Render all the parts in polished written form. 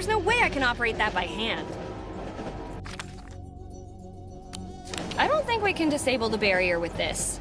There's no way I can operate that by hand. I don't think we can disable the barrier with this.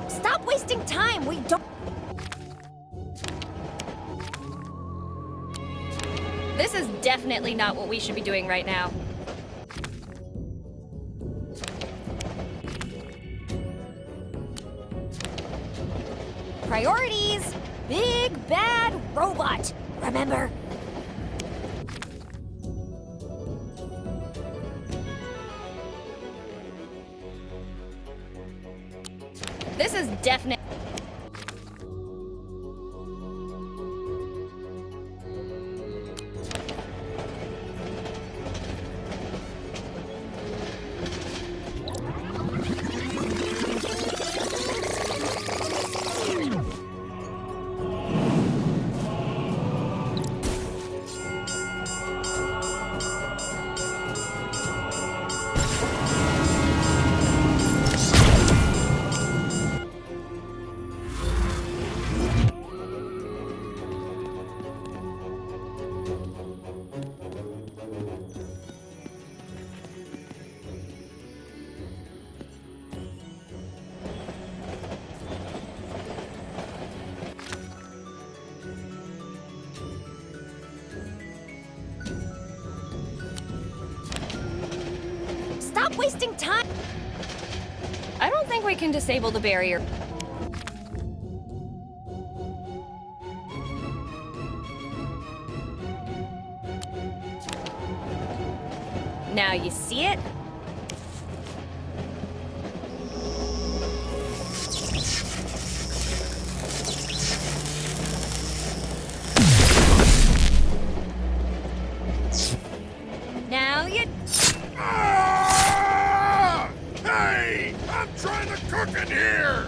Stop wasting time! We don't... This is definitely not what we should be doing right now. Priorities! Big bad robot! Remember? This is definite. Stop wasting time! I don't think we can disable the barrier. Now you see it? Now you... Hey! I'm trying to cook in here!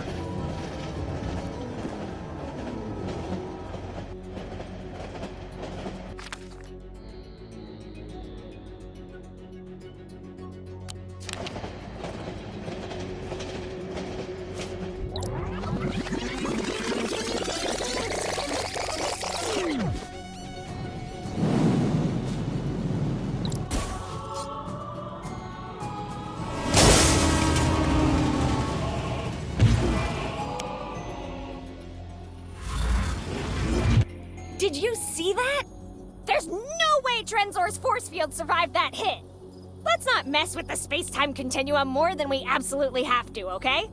Did you see that? There's no way Trenzor's force field survived that hit! Let's not mess with the space-time continuum more than we absolutely have to, okay?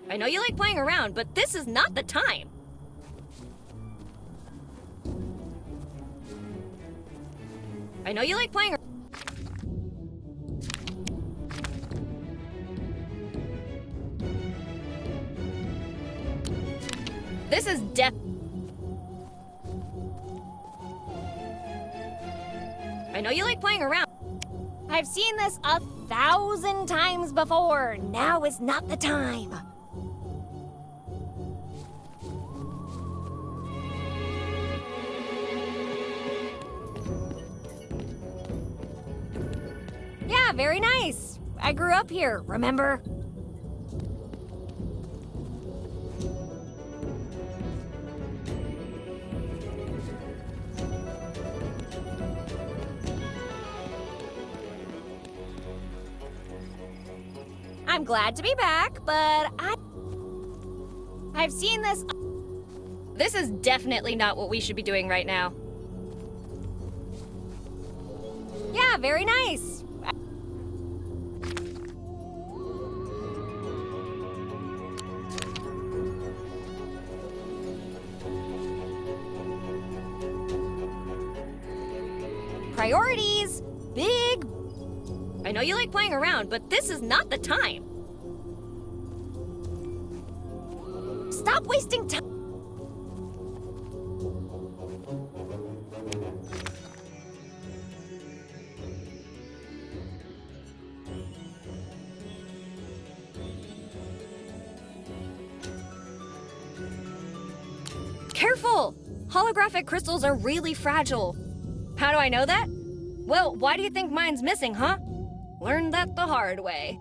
I know you like playing around, but this is not the time. I know you like playing. This is I know you like playing around. I've seen this 1,000 times before. Now is not the time. Yeah, very nice. I grew up here, remember? I'm glad to be back, but I've seen this. This is definitely not what we should be doing right now. Yeah, very nice. Priorities. Big. I know you like playing around, but this is not the time. Stop wasting time. Careful! Holographic crystals are really fragile. How do I know that? Well, why do you think mine's missing, huh? Learned that the hard way.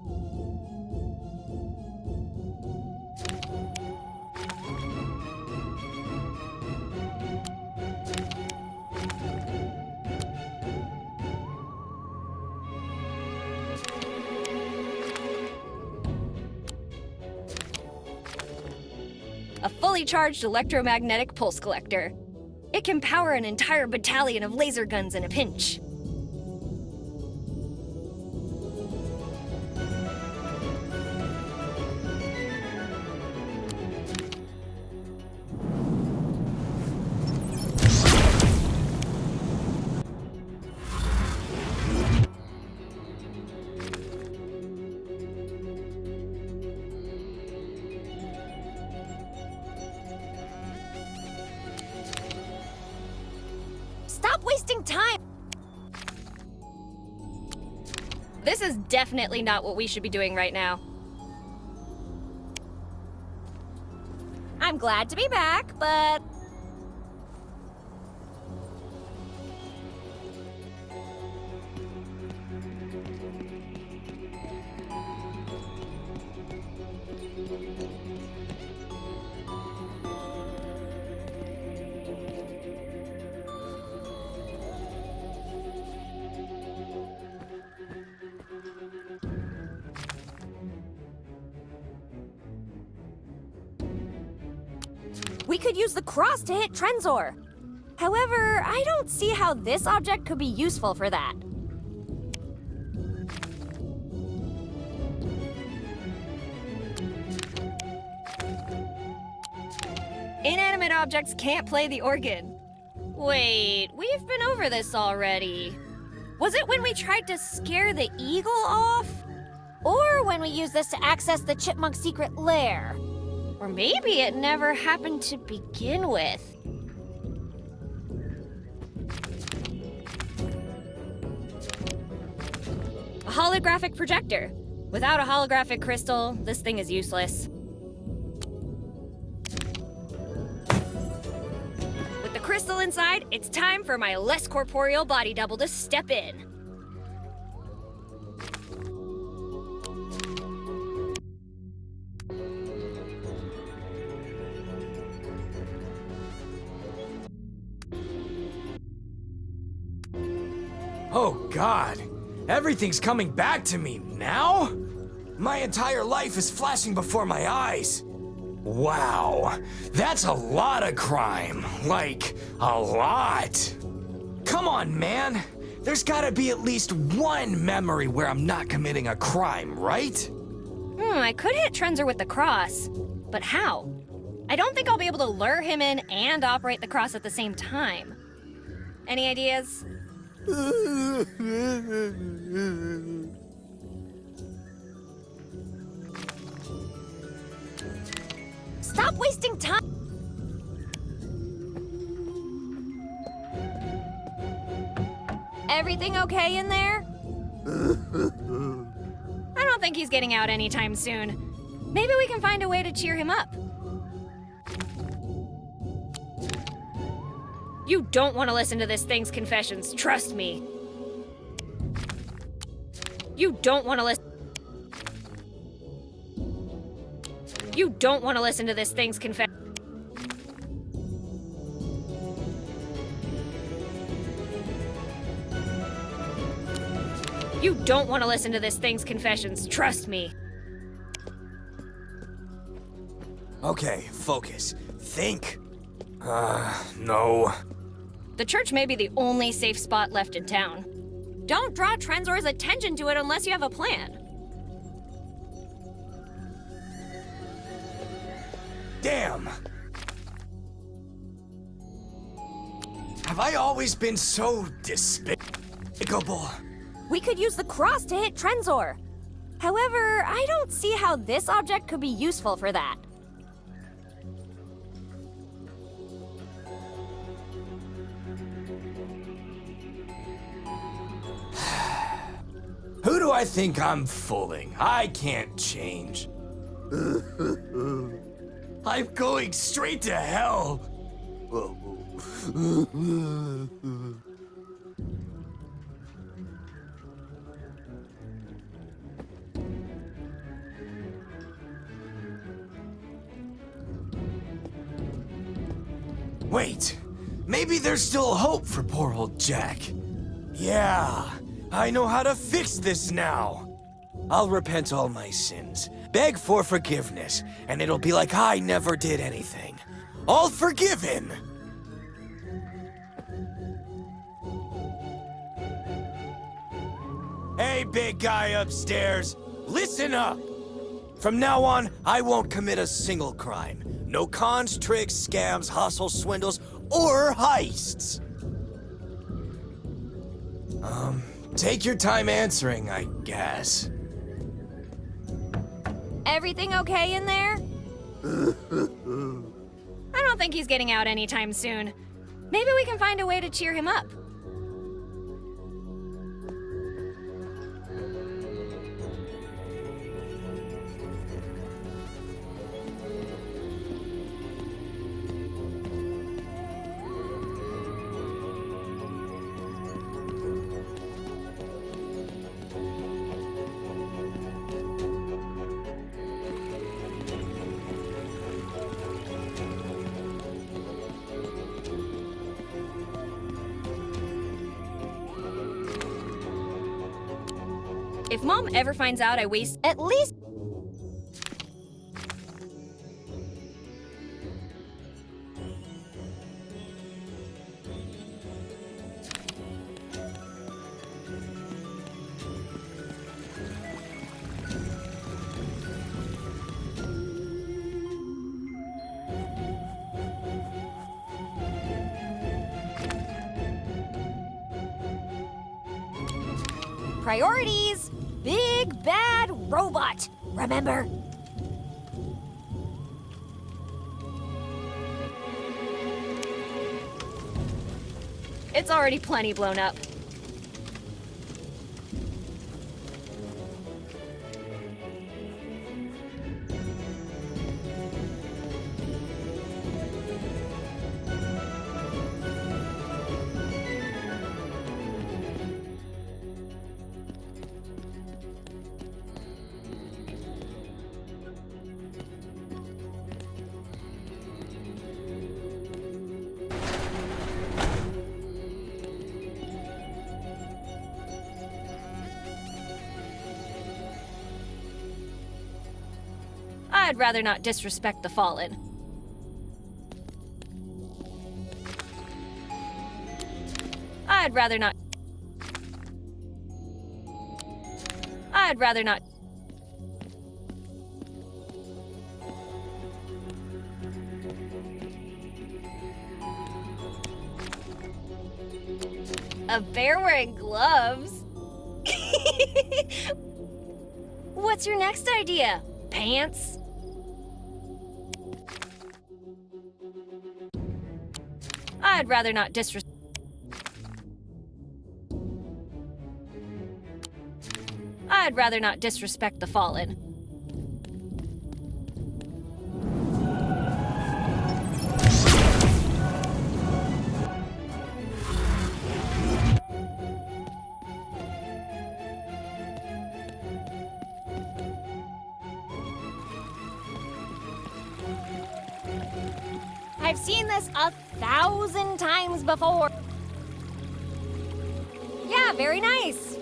A fully charged electromagnetic pulse collector. It can power an entire battalion of laser guns in a pinch. Stop wasting time. This is definitely not what we should be doing right now. I'm glad to be back, but we could use the cross to hit Trenzor. However, I don't see how this object could be useful for that. Inanimate objects can't play the organ. Wait, we've been over this already. Was it when we tried to scare the eagle off? Or when we use this to access the chipmunk secret lair. Or maybe it never happened to begin with. A holographic projector. Without a holographic crystal, this thing is useless. With the crystal inside, it's time for my less corporeal body double to step in. Oh God, everything's coming back to me now? My entire life is flashing before my eyes. Wow, that's a lot of crime. Like, a lot. Come on, man. There's gotta be at least one memory where I'm not committing a crime, right? I could hit Trenzor with the cross, but how? I don't think I'll be able to lure him in and operate the cross at the same time. Any ideas? Stop wasting time. Everything okay in there? I don't think he's getting out anytime soon. Maybe we can find a way to cheer him up. You don't want to listen to this thing's confessions, trust me. You don't want to listen. You don't want to listen to this thing's confessions. You don't want to listen to this thing's confessions, trust me. Okay, focus. Think. No. The church may be the only safe spot left in town. Don't draw Trenzor's attention to it unless you have a plan. Damn! Have I always been so despicable? We could use the cross to hit Trenzor. However, I don't see how this object could be useful for that. Who do I think I'm fooling? I can't change. I'm going straight to hell. Wait, maybe there's still hope for poor old Jack. Yeah, I know how to fix this now. I'll repent all my sins, beg for forgiveness, and it'll be like I never did anything. All forgiven! Hey, big guy upstairs, listen up! From now on, I won't commit a single crime. No cons, tricks, scams, hustles, swindles, or heists. Take your time answering, I guess. Everything okay in there? I don't think he's getting out anytime soon. Maybe we can find a way to cheer him up. If Mom ever finds out I waste At least priorities. Big bad robot. Remember? It's already plenty blown up. I'd rather not disrespect the fallen. I'd rather not. I'd rather not. A bear wearing gloves? What's your next idea? Pants? I'd rather not disrespect. I'd rather not disrespect the fallen. I've seen this 1,000 times before. Yeah, very nice.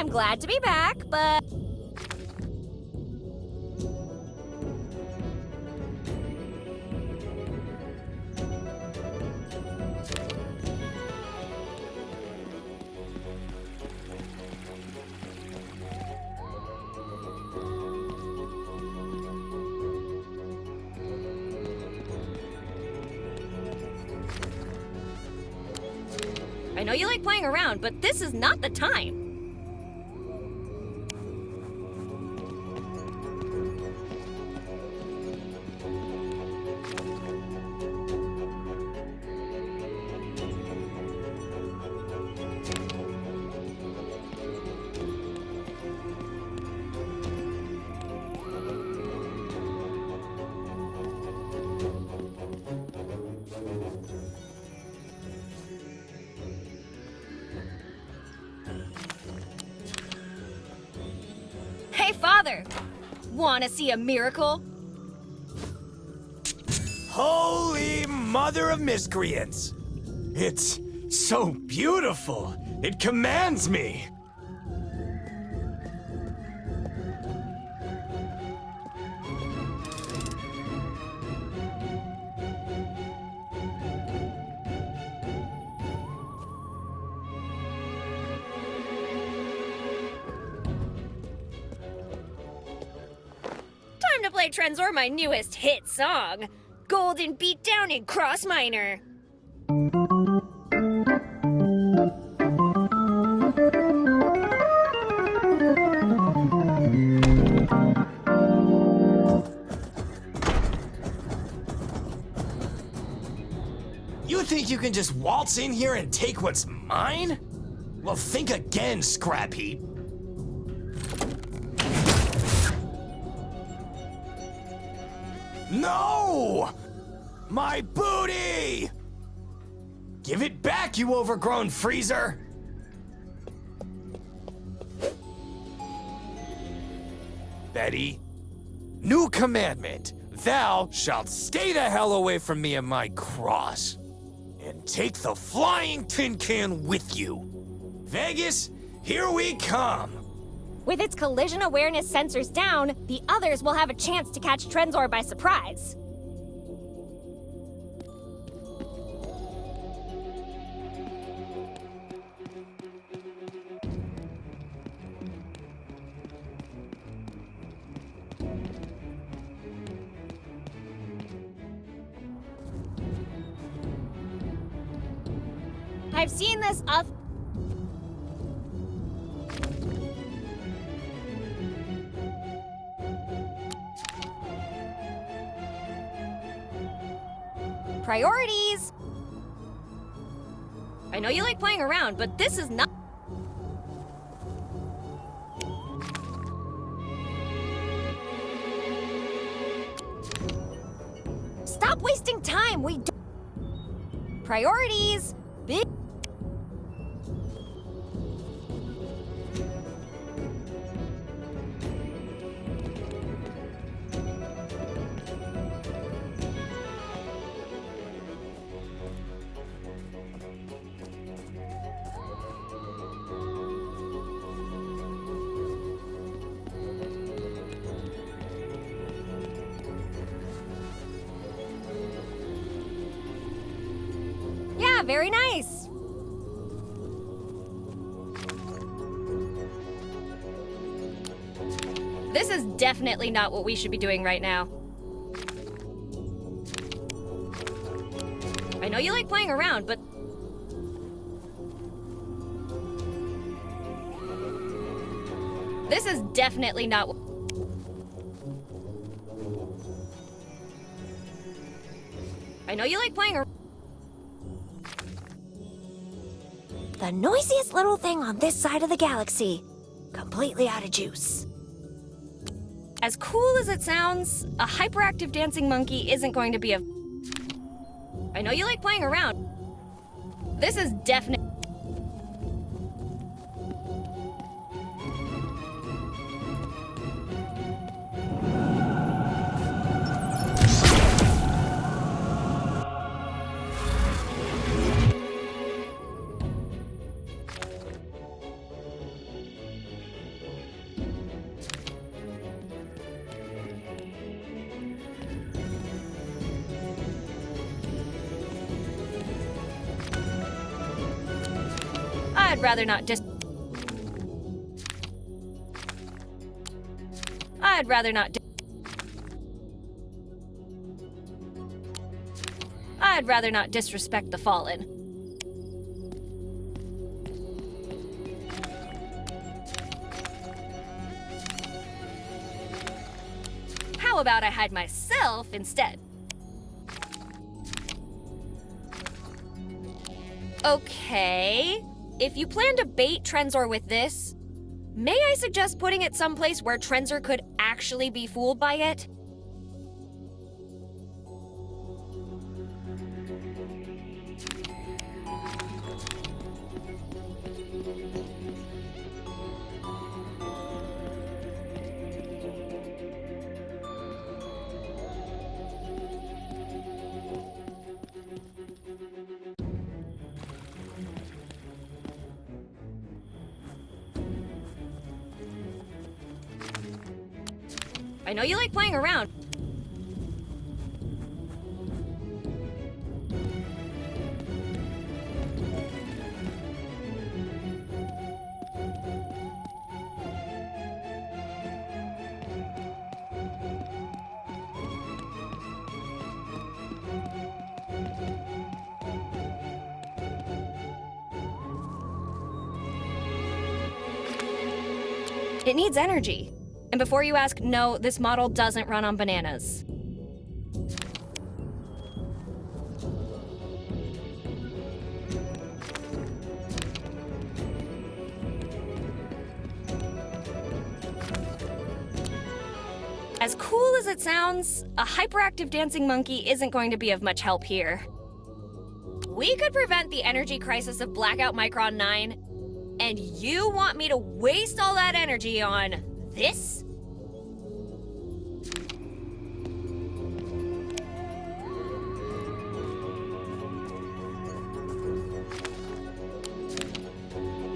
I'm glad to be back, but... I know you like playing around, but this is not the time. Hey, Father! Wanna see a miracle? Holy Mother of Miscreants! It's so beautiful! It commands me! Time to play Trenzor, my newest hit song. Golden Beatdown in Cross Minor. You think you can just waltz in here and take what's mine? Well, think again, Scrap Heap. No! My booty! Give it back, you overgrown freezer! Betty, new commandment. Thou shalt stay the hell away from me and my cross. And take the flying tin can with you. Vegas, here we come! With its collision awareness sensors down, the others will have a chance to catch Trenzor by surprise. I've seen this Priorities! I know you like playing around, but this is not. Stop wasting time! We don't... Priorities! Big... Yeah, very nice! This is definitely not what we should be doing right now. I know you like playing around, but this is definitely not what... I know you like playing around. The noisiest little thing on this side of the galaxy. Completely out of juice. As cool as it sounds, a hyperactive dancing monkey isn't going to be a... I know you like playing around. This is definitely... I'd rather not dis- I'd rather not di- I'd rather not disrespect the fallen. How about I hide myself instead? Okay. If you plan to bait Trenzor with this, may I suggest putting it someplace where Trenzor could actually be fooled by it? I know you like playing around. It needs energy. And before you ask, no, this model doesn't run on bananas. As cool as it sounds, a hyperactive dancing monkey isn't going to be of much help here. We could prevent the energy crisis of Blackout Micron 9, and you want me to waste all that energy on this?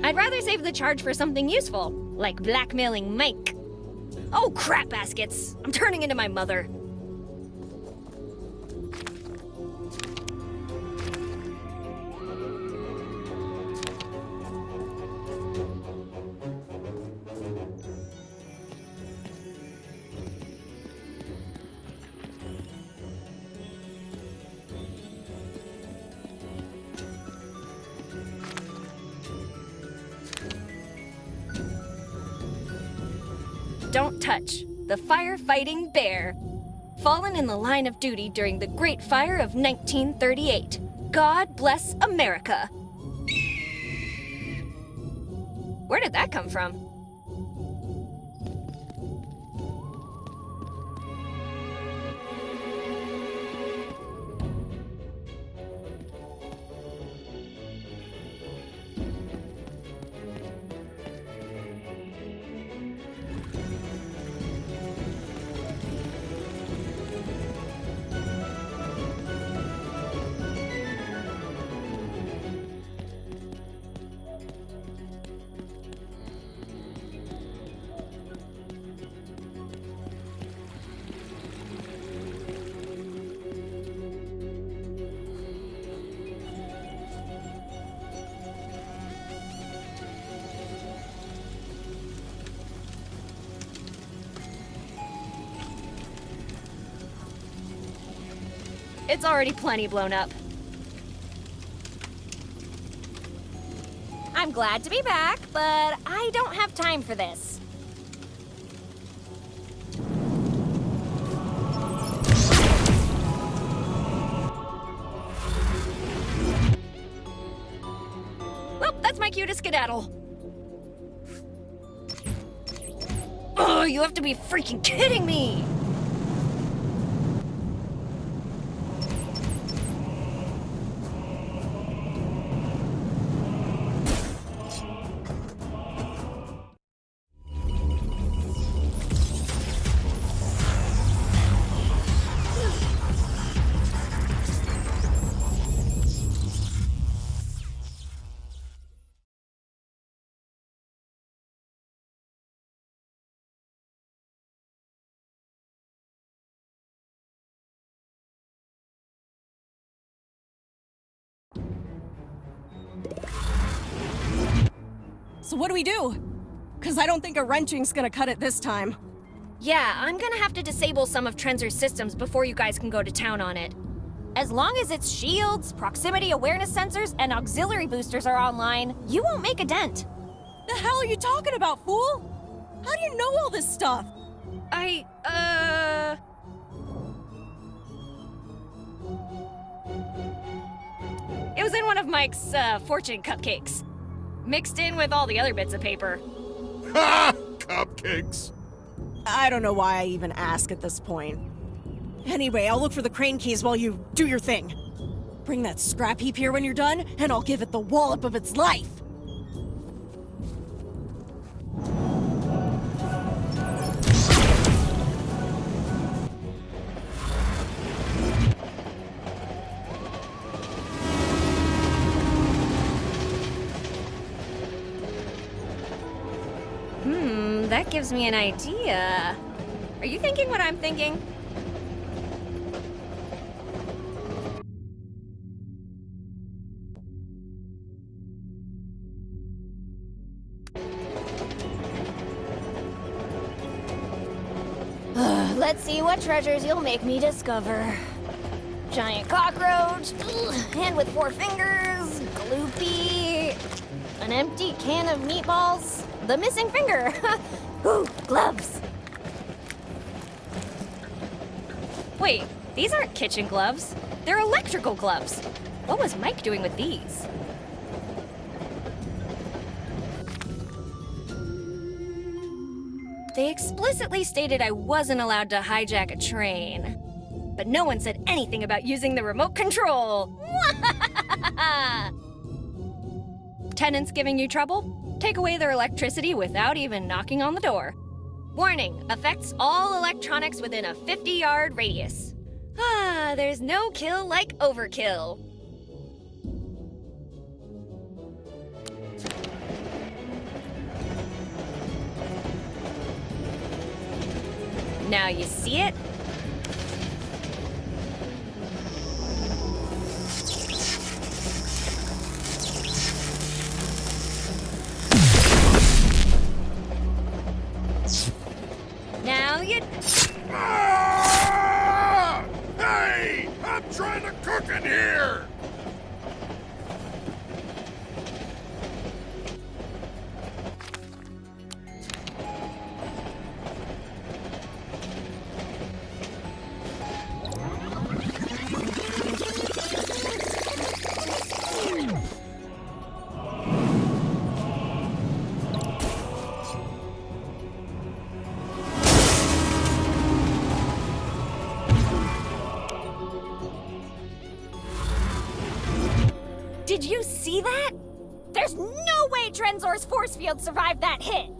I'd rather save the charge for something useful, like blackmailing Mike. Oh, crap baskets! I'm turning into my mother. Don't touch the firefighting bear. Fallen in the line of duty during the Great Fire of 1938. God bless America. Where did that come from? It's already plenty blown up. I'm glad to be back, but I don't have time for this. Well, that's my cue to skedaddle. Oh, you have to be freaking kidding me! So what do we do? Because I don't think a wrenching's gonna cut it this time. Yeah, I'm gonna have to disable some of Trenzor's systems before you guys can go to town on it. As long as its shields, proximity awareness sensors, and auxiliary boosters are online, you won't make a dent. The hell are you talking about, fool? How do you know all this stuff? It was in one of Mike's, fortune cupcakes. Mixed in with all the other bits of paper. Ha! Cupcakes. I don't know why I even ask at this point. Anyway, I'll look for the crane keys while you do your thing. Bring that scrap heap here when you're done, and I'll give it the wallop of its life. That gives me an idea. Are you thinking what I'm thinking? Let's see what treasures you'll make me discover. Giant cockroach, hand with 4 fingers, gloopy, an empty can of meatballs, the missing finger. Ooh, gloves. Wait, these aren't kitchen gloves. They're electrical gloves. What was Mike doing with these? They explicitly stated I wasn't allowed to hijack a train. But no one said anything about using the remote control. Tenants giving you trouble? Take away their electricity without even knocking on the door. Warning, affects all electronics within a 50-yard radius. There's no kill like overkill. Now you see it? Now you... Ah! Hey! I'm trying to cook in here! Did you see that? There's no way Trenzor's force field survived that hit.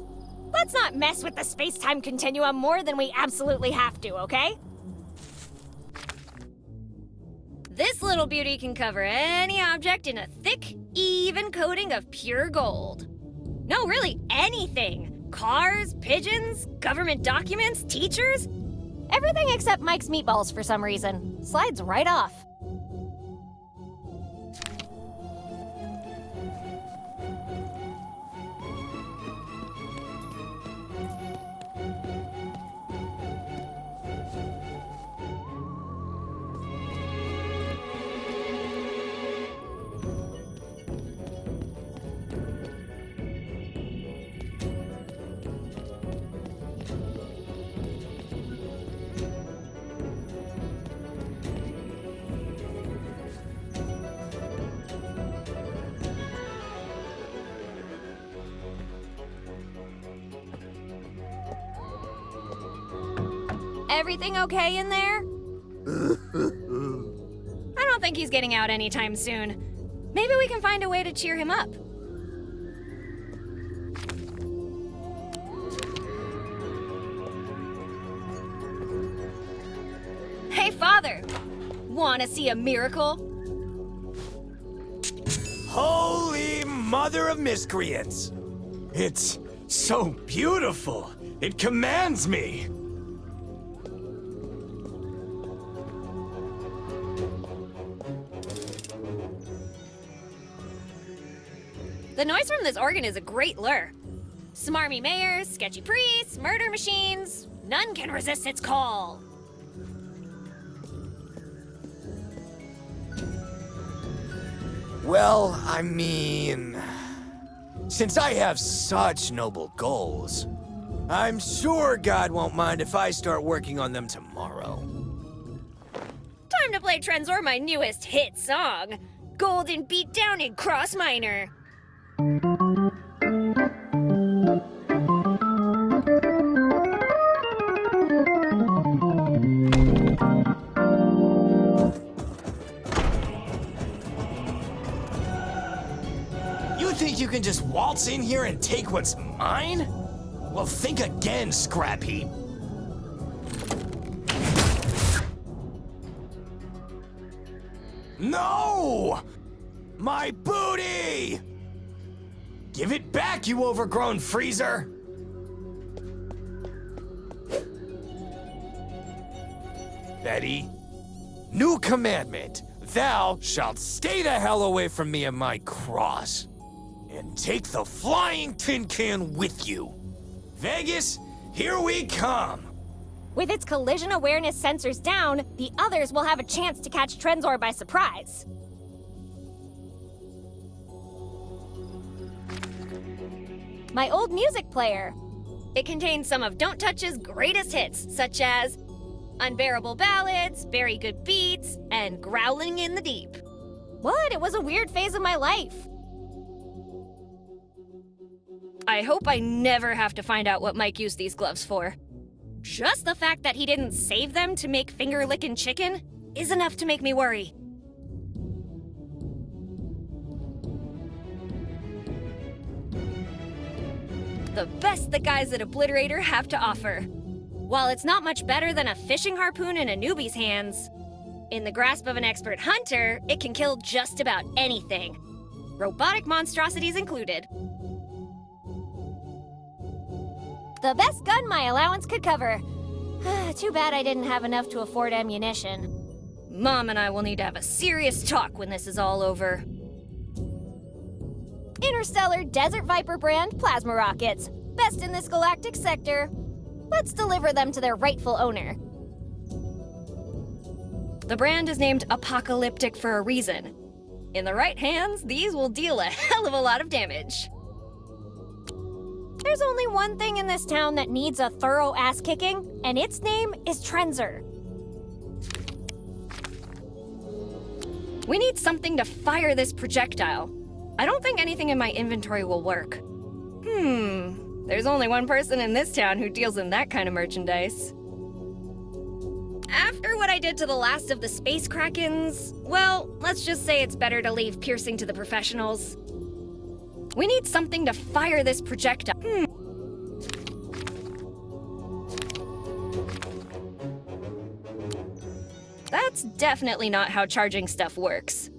Let's not mess with the space-time continuum more than we absolutely have to, okay? This little beauty can cover any object in a thick, even coating of pure gold. No, really, anything. Cars, pigeons, government documents, teachers. Everything except Mike's meatballs for some reason. Slides right off. Everything okay in there? I don't think he's getting out anytime soon. Maybe we can find a way to cheer him up. Hey, Father! Wanna see a miracle? Holy mother of miscreants! It's so beautiful. It commands me. The noise from this organ is a great lure. Smarmy mayors, sketchy priests, murder machines, none can resist its call. Well, I mean, since I have such noble goals, I'm sure God won't mind if I start working on them tomorrow. Time to play Trenzor my newest hit song, Golden Beatdown in Cross Minor. You think you can just waltz in here and take what's mine? Well, think again, Scrap Heap. No! My booty! Give it back, you overgrown freezer! Betty, new commandment. Thou shalt stay the hell away from me and my cross. And take the flying tin can with you. Vegas, here we come! With its collision awareness sensors down, the others will have a chance to catch Trenzor by surprise. My old music player. It contains some of Don't Touch's greatest hits, such as Unbearable Ballads, Very Good Beats, and Growling in the Deep. What? It was a weird phase of my life. I hope I never have to find out what Mike used these gloves for. Just the fact that he didn't save them to make finger-licking chicken is enough to make me worry. The best the guys at Obliterator have to offer. While it's not much better than a fishing harpoon in a newbie's hands, in the grasp of an expert hunter, it can kill just about anything. Robotic monstrosities included. The best gun my allowance could cover. Too bad I didn't have enough to afford ammunition. Mom and I will need to have a serious talk when this is all over. Interstellar Desert Viper brand plasma rockets. Best in this galactic sector. Let's deliver them to their rightful owner. The brand is named Apocalyptic for a reason. In the right hands, these will deal a hell of a lot of damage. There's only one thing in this town that needs a thorough ass-kicking, and its name is Trenzor. We need something to fire this projectile. I don't think anything in my inventory will work. There's only one person in this town who deals in that kind of merchandise. After what I did to the last of the space krakens, well, let's just say it's better to leave piercing to the professionals. We need something to fire this projectile. That's definitely not how charging stuff works.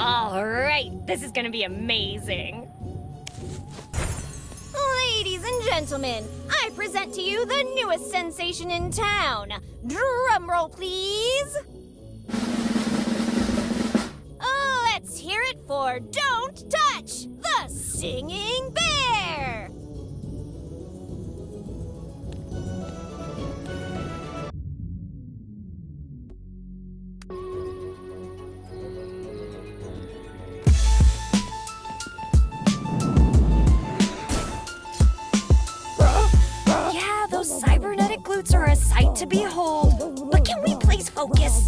All right, this is gonna be amazing. Ladies and gentlemen, I present to you the newest sensation in town. Drum roll, please. Let's hear it for Don't Touch, the Singing Bear. Yeah, those cybernetic glutes are a sight to behold. But can we please focus?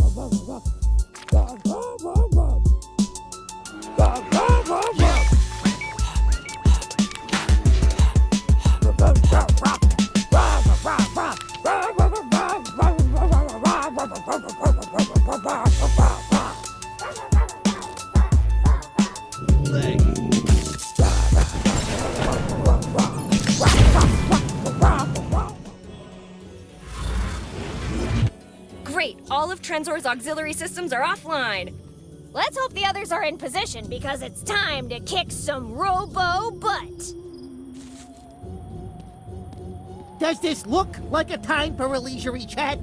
Trenzor's auxiliary systems are offline. Let's hope the others are in position because it's time to kick some robo butt. Does this look like a time for a leisurely chat?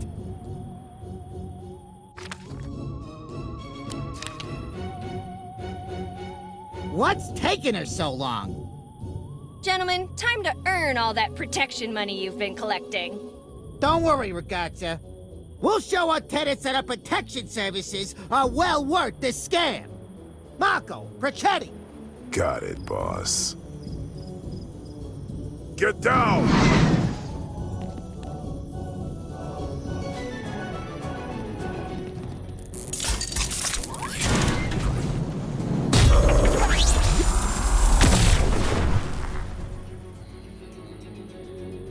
What's taking her so long? Gentlemen, time to earn all that protection money you've been collecting. Don't worry, Ragazza. We'll show our tenants that our protection services are well worth the scam. Marco, Procetti. Got it, boss. Get down!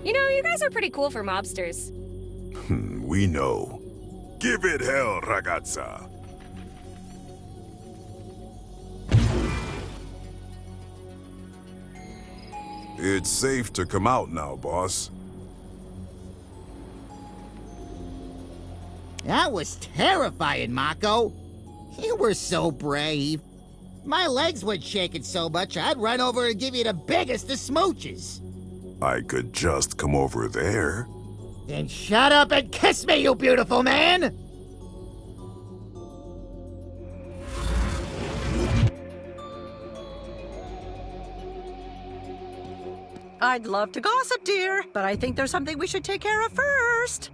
You know, you guys are pretty cool for mobsters. We know. Give it hell, ragazza. It's safe to come out now, boss. That was terrifying, Marco. You were so brave. My legs weren't shaking so much, I'd run over and give you the biggest of smooches. I could just come over there. Then shut up and kiss me, you beautiful man! I'd love to gossip, dear, but I think there's something we should take care of first.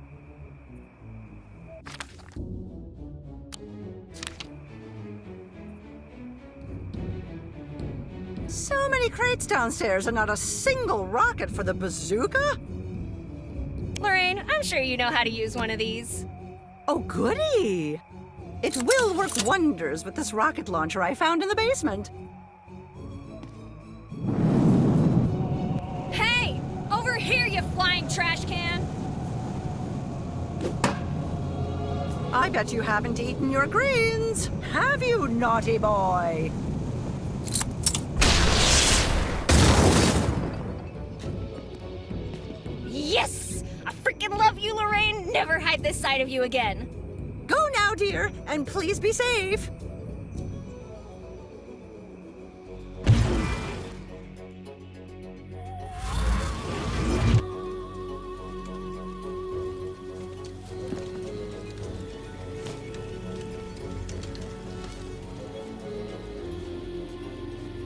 So many crates downstairs and not a single rocket for the bazooka? Lorraine, I'm sure you know how to use one of these. Oh, goody! It will work wonders with this rocket launcher I found in the basement. Hey! Over here, you flying trash can! I bet you haven't eaten your greens, have you, naughty boy? Yes! I freaking love you, Lorraine! Never hide this side of you again. Go now, dear, and please be safe.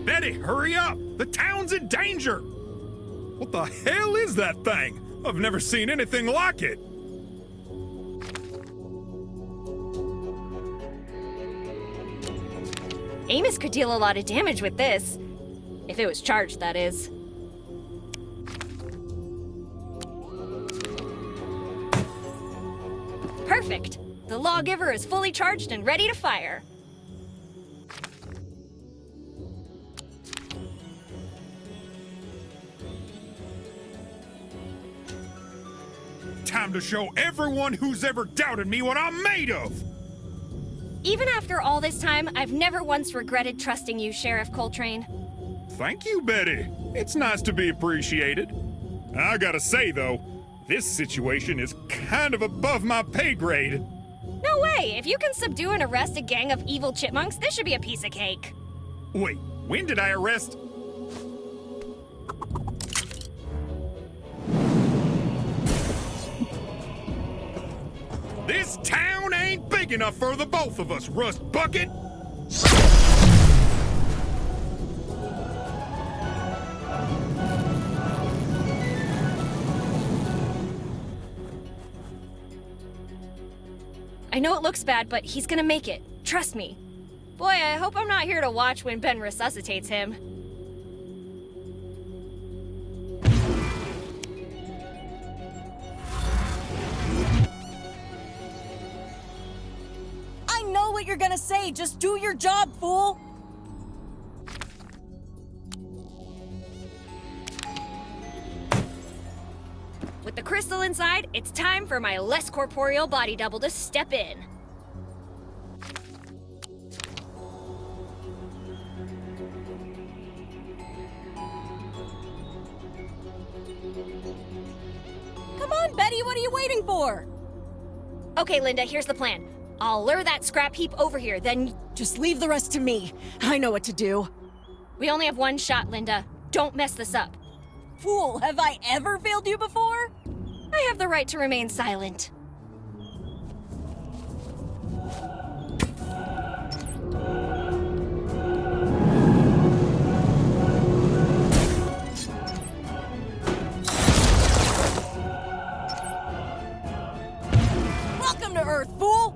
Betty, hurry up! The town's in danger! What the hell is that thing? I've never seen anything like it! Amos could deal a lot of damage with this. If it was charged, that is. Perfect! The lawgiver is fully charged and ready to fire. Time to show everyone who's ever doubted me what I'm made of! Even after all this time, I've never once regretted trusting you, Sheriff Coltrane. Thank you, Betty. It's nice to be appreciated. I gotta say, though, this situation is kind of above my pay grade. No way! If you can subdue and arrest a gang of evil chipmunks, this should be a piece of cake. Wait, when did I arrest? This town ain't big enough for the both of us, Rust Bucket! I know it looks bad, but he's gonna make it. Trust me. Boy, I hope I'm not here to watch when Ben resuscitates him. I know what you're gonna say. Just do your job, fool. With the crystal inside, it's time for my less corporeal body double to step in. Come on, Betty, what are you waiting for? Okay, Linda, here's the plan. I'll lure that scrap heap over here, then Just leave the rest to me. I know what to do. we only have one shot, Linda. Don't mess this up. Fool, have I ever failed you before? I have the right to remain silent. Welcome to Earth, fool!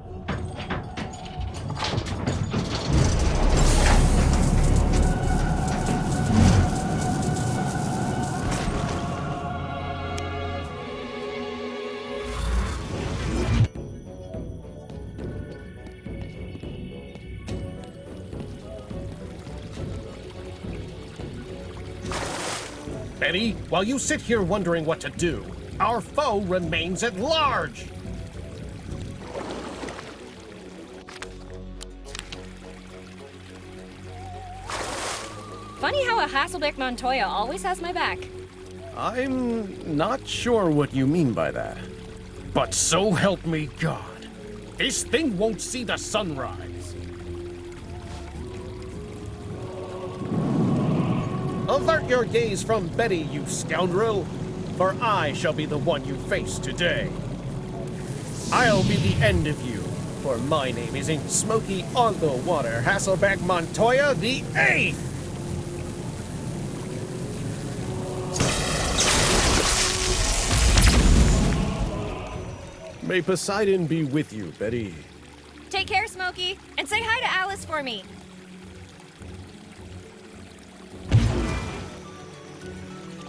Betty, while you sit here wondering what to do, our foe remains at large. Funny how a Hasselbeck Montoya always has my back. I'm not sure what you mean by that. But so help me God, this thing won't see the sunrise. Avert your gaze from Betty, you scoundrel, for I shall be the one you face today. I'll be the end of you, for my name isn't Smokey on the Water Hasselbeck Montoya the Eighth! May Poseidon be with you, Betty. Take care, Smokey, and say hi to Alice for me.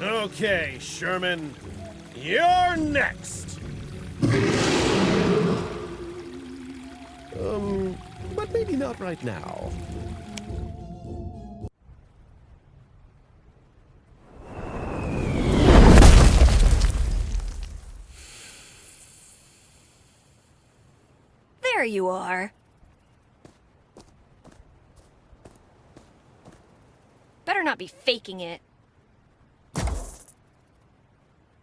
Okay, Sherman, you're next. But maybe not right now. There you are. Better not be faking it.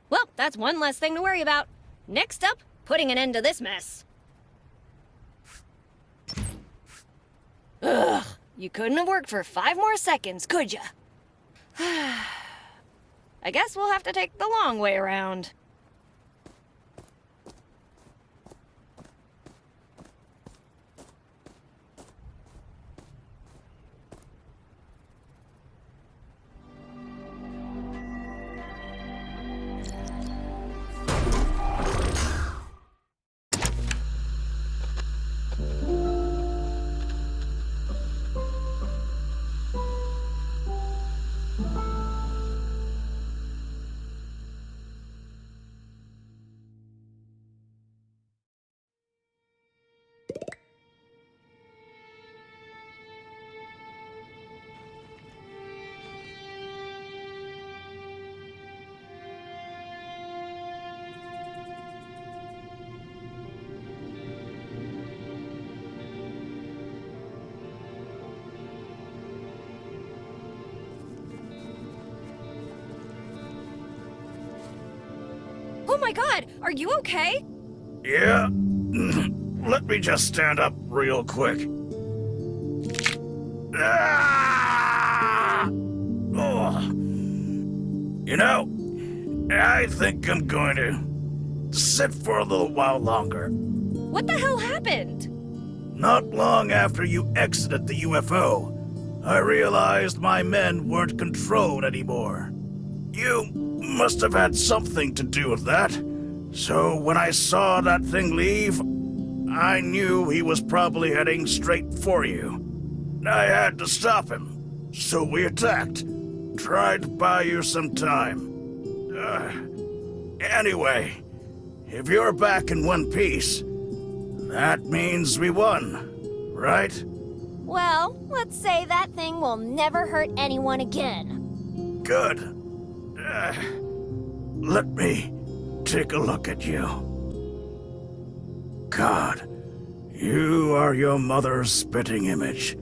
Well, that's one less thing to worry about. Next up, putting an end to this mess. Ugh, you couldn't have worked for 5 more seconds, could ya? I guess we'll have to take the long way around. Oh my god, are you okay? Yeah? Let me just stand up real quick. Ah! Oh. You know, I think I'm going to sit for a little while longer. What the hell happened? Not long after you exited the UFO, I realized my men weren't controlled anymore. You must have had something to do with that. So when I saw that thing leave, I knew he was probably heading straight for you. I had to stop him, so we attacked. Tried to buy you some time. Anyway, if you're back in one piece, that means we won, right? Well, let's say that thing will never hurt anyone again. Good. Let me take a look at you. God, you are your mother's spitting image.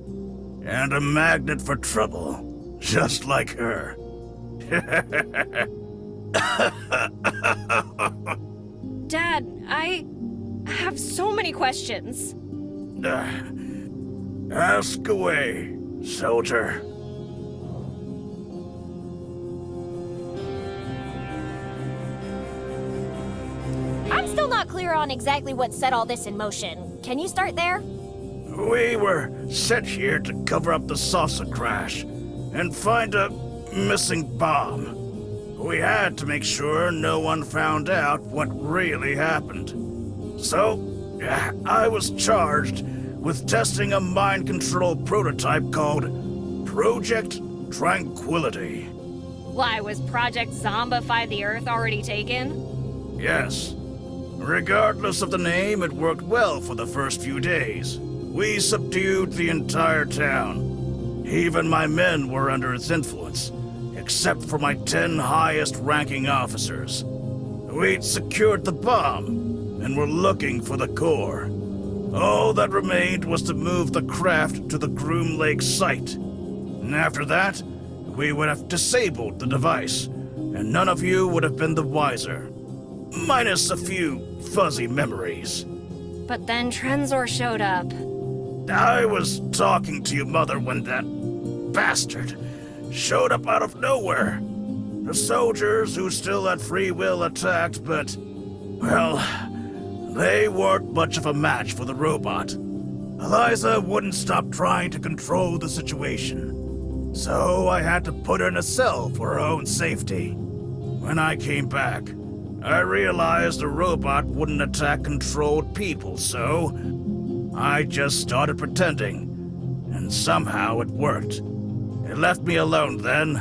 And a magnet for trouble, just like her. Dad, I have so many questions. Ask away, soldier. I'm still not clear on exactly what set all this in motion. Can you start there? We were sent here to cover up the saucer crash and find a missing bomb. We had to make sure no one found out what really happened. So, I was charged with testing a mind control prototype called Project Tranquility. Why, was Project Zombify the Earth already taken? Yes. Regardless of the name, it worked well for the first few days. We subdued the entire town. Even my men were under its influence, except for my 10 highest-ranking officers. We'd secured the bomb, and were looking for the core. All that remained was to move the craft to the Groom Lake site. And after that, we would have disabled the device, and none of you would have been the wiser. Minus a few fuzzy memories. But then Trenzor showed up. I was talking to your mother when that bastard showed up out of nowhere. The soldiers who still had free will attacked, but, well, they weren't much of a match for the robot. Eliza wouldn't stop trying to control the situation, so I had to put her in a cell for her own safety. When I came back, I realized the robot wouldn't attack controlled people, so I just started pretending, and somehow it worked. It left me alone then,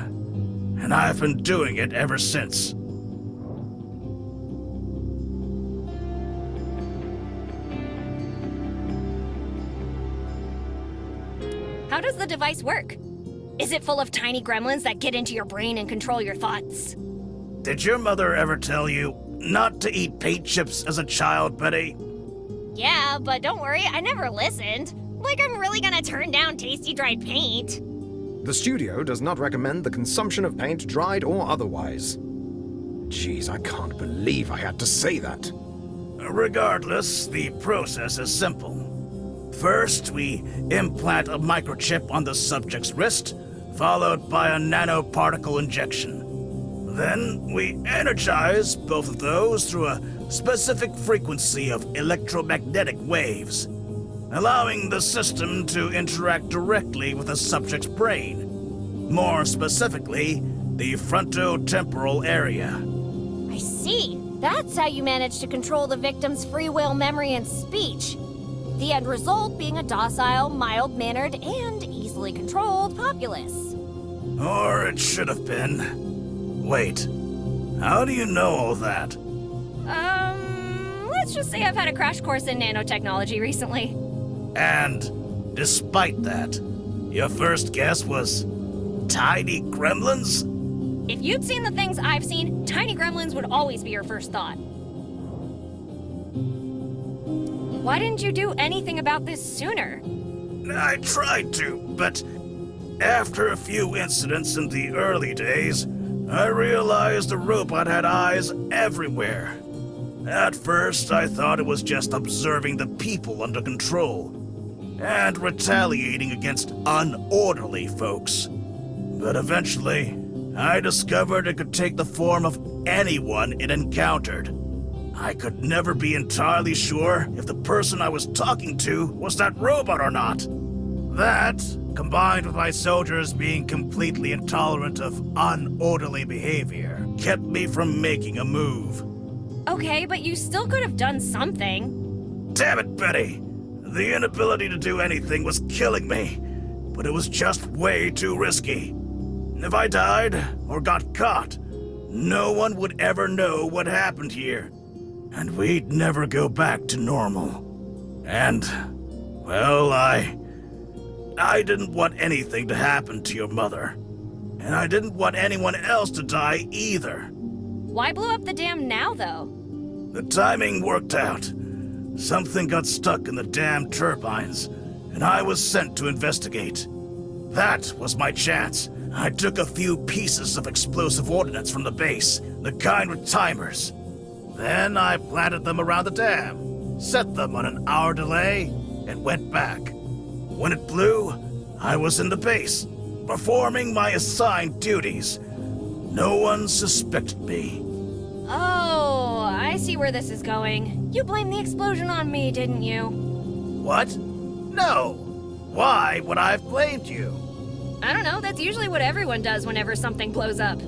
and I've been doing it ever since. How does the device work? Is it full of tiny gremlins that get into your brain and control your thoughts? Did your mother ever tell you not to eat paint chips as a child, Betty? Yeah, but don't worry, I never listened. Like I'm really gonna turn down tasty dried paint. The studio does not recommend the consumption of paint, dried or otherwise. Jeez, I can't believe I had to say that. Regardless, the process is simple. First, we implant a microchip on the subject's wrist, followed by a nanoparticle injection. Then, we energize both of those through a specific frequency of electromagnetic waves, allowing the system to interact directly with the subject's brain. More specifically, the frontotemporal area. I see. That's how you manage to control the victim's free will, memory, and speech. The end result being a docile, mild-mannered, and easily controlled populace. Or it should have been. Wait, how do you know all that? Let's just say I've had a crash course in nanotechnology recently. And despite that, your first guess was tiny gremlins? If you'd seen the things I've seen, tiny gremlins would always be your first thought. Why didn't you do anything about this sooner? I tried to, but after a few incidents in the early days, I realized the robot had eyes everywhere. At first, I thought it was just observing the people under control and retaliating against unorderly folks. But eventually, I discovered it could take the form of anyone it encountered. I could never be entirely sure if the person I was talking to was that robot or not. That, combined with my soldiers being completely intolerant of unorderly behavior, kept me from making a move. Okay, but you still could have done something. Damn it, Betty! The inability to do anything was killing me, but it was just way too risky. If I died or got caught, no one would ever know what happened here, and we'd never go back to normal. And, well, I didn't want anything to happen to your mother. And I didn't want anyone else to die either. Why blow up the dam now, though? The timing worked out. Something got stuck in the damn turbines, and I was sent to investigate. That was my chance. I took a few pieces of explosive ordnance from the base, the kind with timers. Then I planted them around the dam, set them on an hour delay, and went back. When it blew, I was in the base, performing my assigned duties. No one suspected me. Oh, I see where this is going. You blamed the explosion on me, didn't you? What? No. Why would I have blamed you? I don't know, that's usually what everyone does whenever something blows up.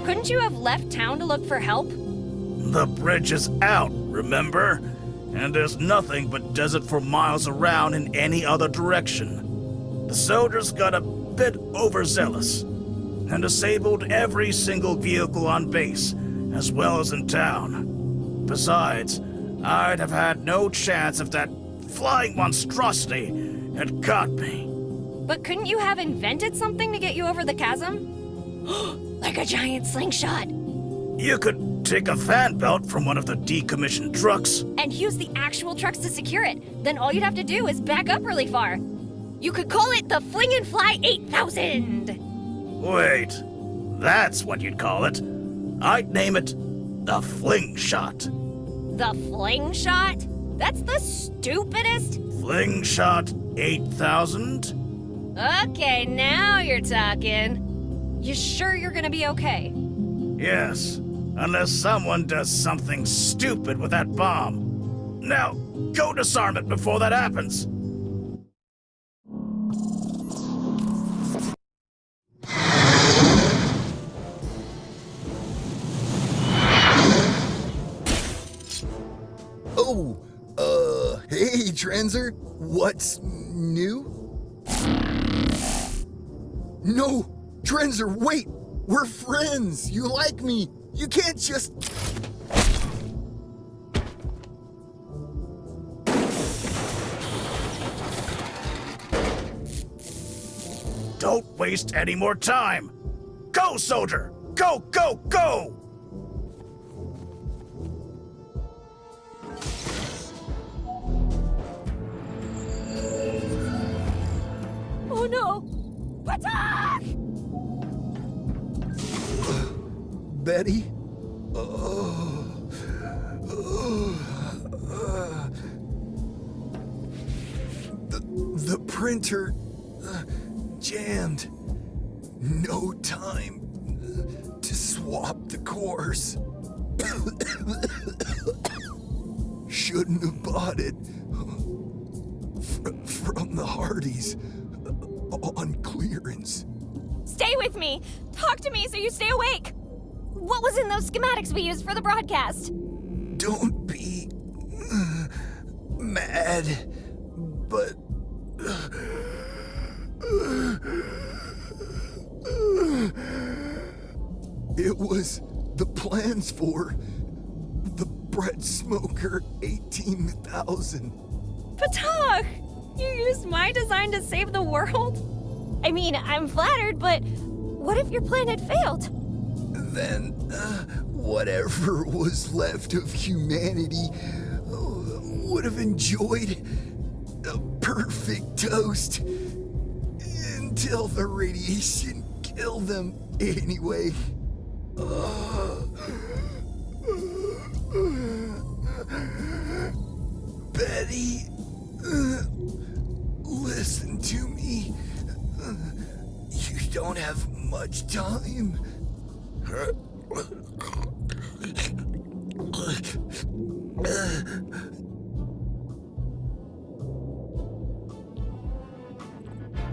Couldn't you have left town to look for help? The bridge is out, remember? And there's nothing but desert for miles around in any other direction. The soldiers got a bit overzealous and disabled every single vehicle on base, as well as in town. Besides, I'd have had no chance if that flying monstrosity had caught me. But couldn't you have invented something to get you over the chasm? Like a giant slingshot. You could take a fan belt from one of the decommissioned trucks. And use the actual trucks to secure it. Then all you'd have to do is back up really far. You could call it the Fling and Fly 8000! Wait, that's what you'd call it. I'd name it the Fling Shot. The Fling Shot? That's the stupidest... Fling Shot 8000? Okay, now you're talking. You sure you're gonna be okay? Yes, unless someone does something stupid with that bomb. Now, go disarm it before that happens. Oh, hey, Trenzer. What's new? No, Trenzer, wait! We're friends! You like me! You can't just... Don't waste any more time! Go, soldier! Go, go, go! Oh no! Attack! Betty? The printer jammed. No time to swap the cores. Shouldn't have bought it from the Hardys on clearance. Stay with me! Talk to me so you stay awake! What was in those schematics we used for the broadcast? Don't be mad, but it was the plans for the bread smoker 18,000. Patak! You used my design to save the world? I mean, I'm flattered, but what if your plan had failed? Then, whatever was left of humanity would have enjoyed a perfect toast until the radiation killed them anyway. Betty, listen to me. You don't have much time.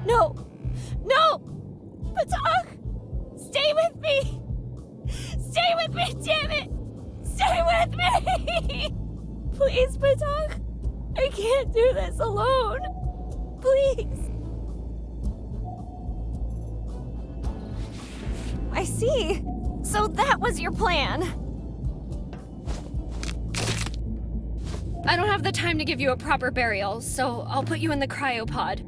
No! No! Patak! Stay with me! Stay with me, damn it! Stay with me! Please, Patak! I can't do this alone! Please! I see. So that was your plan. I don't have the time to give you a proper burial, so I'll put you in the cryopod.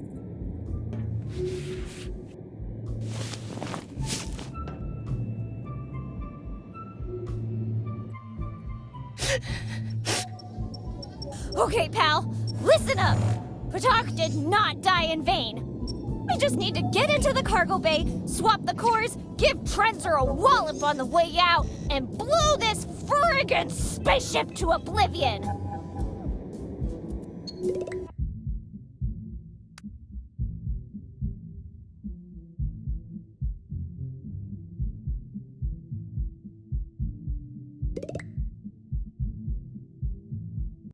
Okay, pal, listen up. Patak did not die in vain. We just need to get into the cargo bay, swap the cores, give Trenzer a wallop on the way out, and blow this friggin' spaceship to oblivion.